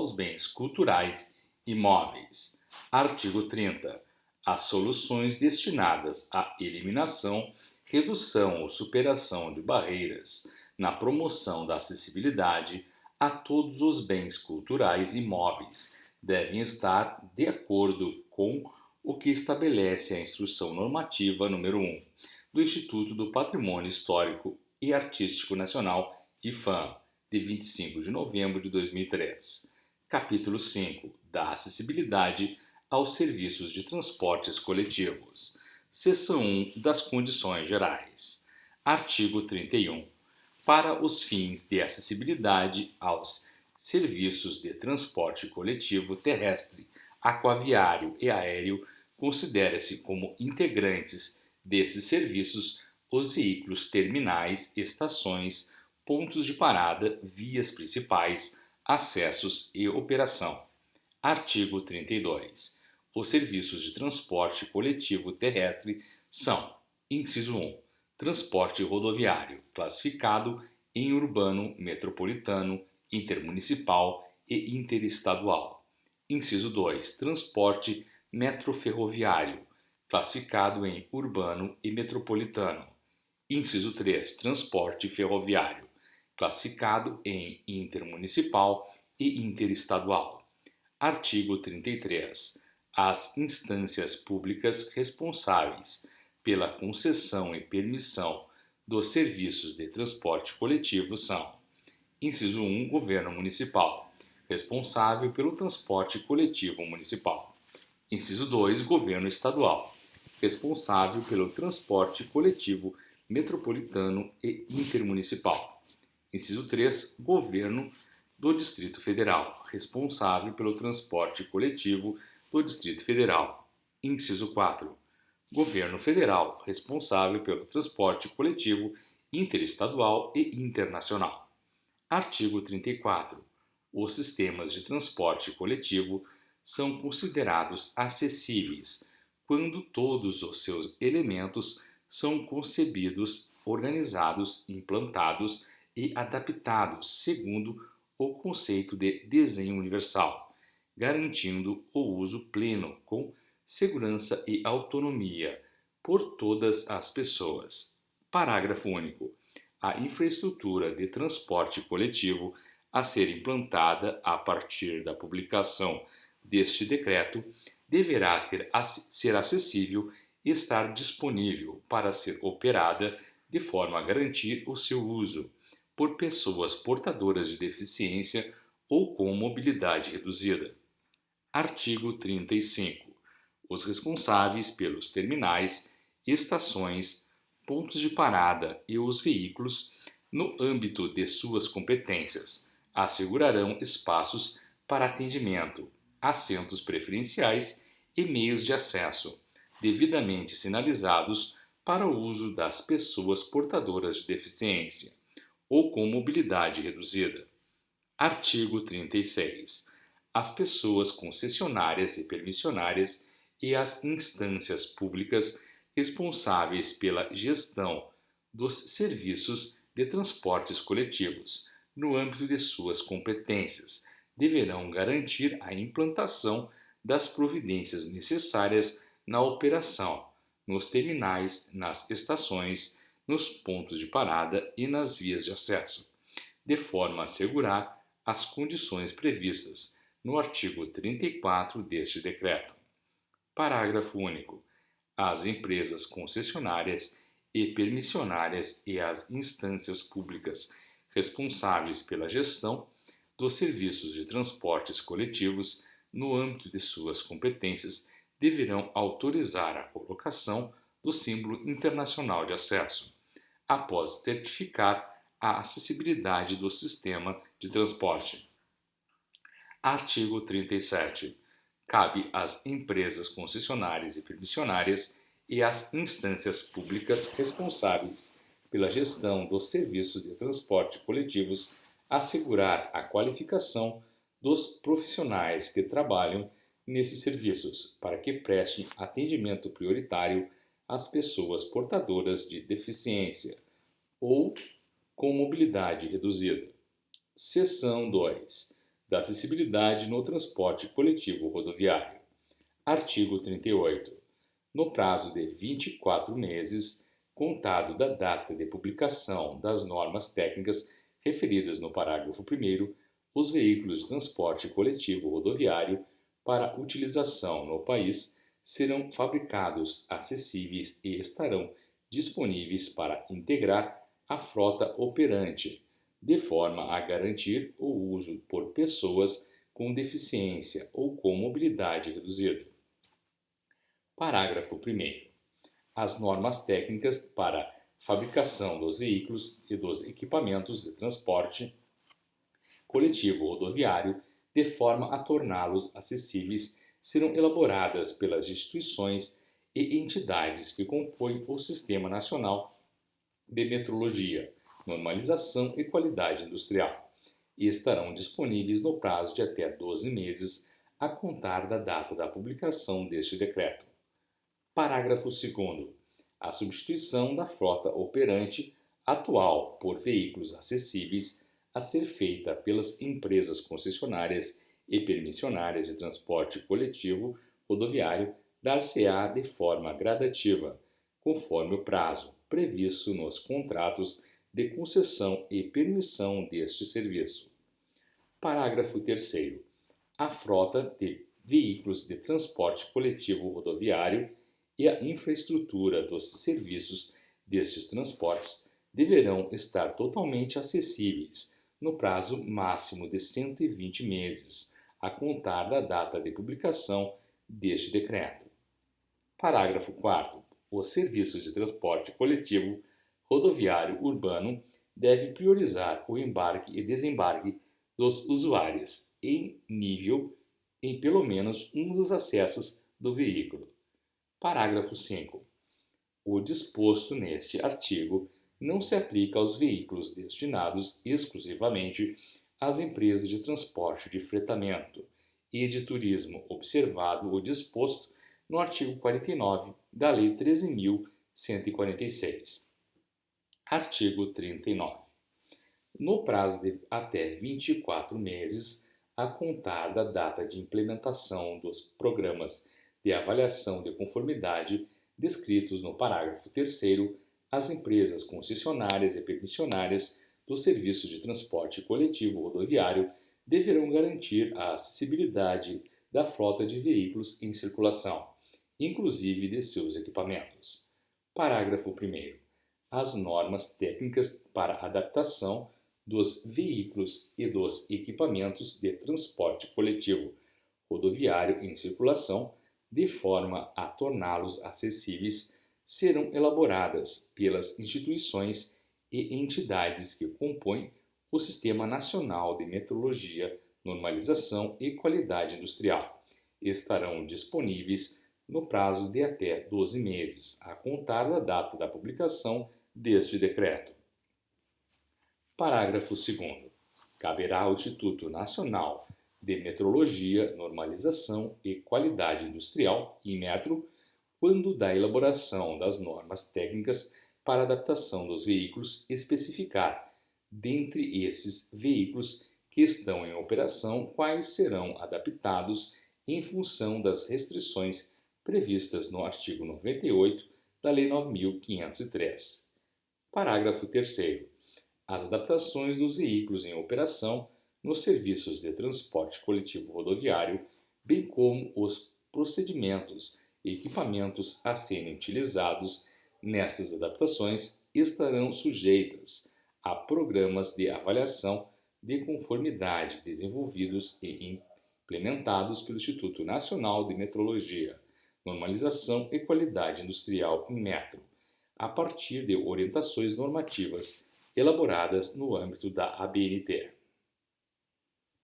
aos bens culturais imóveis. Artigo 30. As soluções destinadas à eliminação, redução ou superação de barreiras na promoção da acessibilidade a todos os bens culturais imóveis devem estar de acordo com o que estabelece a Instrução Normativa número 1 do Instituto do Patrimônio Histórico e Artístico Nacional, IPHAN, de 25 de novembro de 2003. Capítulo 5 da acessibilidade aos serviços de transportes coletivos. Seção 1 das condições gerais. Artigo 31. Para os fins de acessibilidade aos serviços de transporte coletivo terrestre, aquaviário e aéreo, considera-se como integrantes desses serviços os veículos terminais, estações, pontos de parada, vias principais, acessos e operação. Artigo 32. Os serviços de transporte coletivo terrestre são: inciso 1. Transporte rodoviário, classificado em urbano, metropolitano, intermunicipal e interestadual. Inciso 2. Transporte metroferroviário, classificado em urbano e metropolitano. Inciso 3. Transporte ferroviário, classificado em intermunicipal e interestadual. Artigo 33. As instâncias públicas responsáveis pela concessão e permissão dos serviços de transporte coletivo são: inciso 1. Governo municipal, responsável pelo transporte coletivo municipal. Inciso 2. Governo estadual, responsável pelo transporte coletivo metropolitano e intermunicipal. Inciso 3. Governo do Distrito Federal, responsável pelo transporte coletivo do Distrito Federal. Inciso 4. Governo Federal, responsável pelo transporte coletivo interestadual e internacional. Artigo 34. Os sistemas de transporte coletivo são considerados acessíveis quando todos os seus elementos são concebidos, organizados, implantados e adaptados segundo o conceito de desenho universal, garantindo o uso pleno com segurança e autonomia por todas as pessoas. Parágrafo único. A infraestrutura de transporte coletivo a ser implantada a partir da publicação deste decreto deverá ser acessível e estar disponível para ser operada de forma a garantir o seu uso por pessoas portadoras de deficiência ou com mobilidade reduzida. Artigo 35. Os responsáveis pelos terminais, estações, pontos de parada e os veículos, no âmbito de suas competências, assegurarão espaços para atendimento, assentos preferenciais e meios de acesso, devidamente sinalizados para o uso das pessoas portadoras de deficiência ou com mobilidade reduzida. Artigo 36. As pessoas concessionárias e permissionárias e as instâncias públicas responsáveis pela gestão dos serviços de transportes coletivos, no âmbito de suas competências, deverão garantir a implantação das providências necessárias na operação, nos terminais, nas estações, nos pontos de parada e nas vias de acesso, de forma a assegurar as condições previstas no artigo 34 deste decreto. Parágrafo único. As empresas concessionárias e permissionárias e as instâncias públicas responsáveis pela gestão dos serviços de transportes coletivos no âmbito de suas competências deverão autorizar a colocação do símbolo internacional de acesso, após certificar a acessibilidade do sistema de transporte. Artigo 37. Cabe às empresas concessionárias e permissionárias e às instâncias públicas responsáveis pela gestão dos serviços de transporte coletivos assegurar a qualificação dos profissionais que trabalham nesses serviços para que prestem atendimento prioritário às pessoas portadoras de deficiência ou com mobilidade reduzida. Seção 2. da acessibilidade no transporte coletivo rodoviário. Artigo 38. No prazo de 24 meses, contado da data de publicação das normas técnicas referidas no parágrafo 1º, os veículos de transporte coletivo rodoviário para utilização no país serão fabricados, acessíveis e estarão disponíveis para integrar a frota operante, de forma a garantir o uso por pessoas com deficiência ou com mobilidade reduzida. Parágrafo 1º. As normas técnicas para fabricação dos veículos e dos equipamentos de transporte coletivo rodoviário, de forma a torná-los acessíveis, serão elaboradas pelas instituições e entidades que compõem o Sistema Nacional de Metrologia, Normalização e Qualidade Industrial, e estarão disponíveis no prazo de até 12 meses a contar da data da publicação deste decreto. Parágrafo 2º. A substituição da frota operante atual por veículos acessíveis a ser feita pelas empresas concessionárias e permissionárias de transporte coletivo rodoviário dar-se-á de forma gradativa, conforme o prazo previsto nos contratos de concessão e permissão deste serviço. Parágrafo 3º. A frota de veículos de transporte coletivo rodoviário e a infraestrutura dos serviços destes transportes deverão estar totalmente acessíveis no prazo máximo de 120 meses, a contar da data de publicação deste decreto. Parágrafo 4º. Os serviços de transporte coletivo rodoviário urbano devem priorizar o embarque e desembarque dos usuários em pelo menos um dos acessos do veículo. Parágrafo 5º. O disposto neste artigo não se aplica aos veículos destinados exclusivamente às empresas de transporte de fretamento e de turismo, observado o disposto no artigo 49 da Lei 13.146. Artigo 39. No prazo de até 24 meses, a contar da data de implementação dos programas de avaliação de conformidade descritos no parágrafo 3º, as empresas concessionárias e permissionárias dos serviços de transporte coletivo rodoviário deverão garantir a acessibilidade da frota de veículos em circulação, inclusive de seus equipamentos. Parágrafo 1º. As normas técnicas para adaptação dos veículos e dos equipamentos de transporte coletivo rodoviário em circulação, de forma a torná-los acessíveis, serão elaboradas pelas instituições e entidades que compõem o Sistema Nacional de Metrologia, Normalização e Qualidade Industrial. Estarão disponíveis no prazo de até 12 meses, a contar da data da publicação deste decreto. Parágrafo 2º. Caberá ao Instituto Nacional de Metrologia, Normalização e Qualidade Industrial, INMetro, quando da elaboração das normas técnicas para adaptação dos veículos, especificar, dentre esses veículos que estão em operação, quais serão adaptados em função das restrições previstas no artigo 98 da Lei 9.503. Parágrafo 3º. As adaptações dos veículos em operação nos serviços de transporte coletivo rodoviário, bem como os procedimentos e equipamentos a serem utilizados nestas adaptações, estarão sujeitas a programas de avaliação de conformidade desenvolvidos e implementados pelo Instituto Nacional de Metrologia, Normalização e Qualidade Industrial, INMetro, a partir de orientações normativas elaboradas no âmbito da ABNT.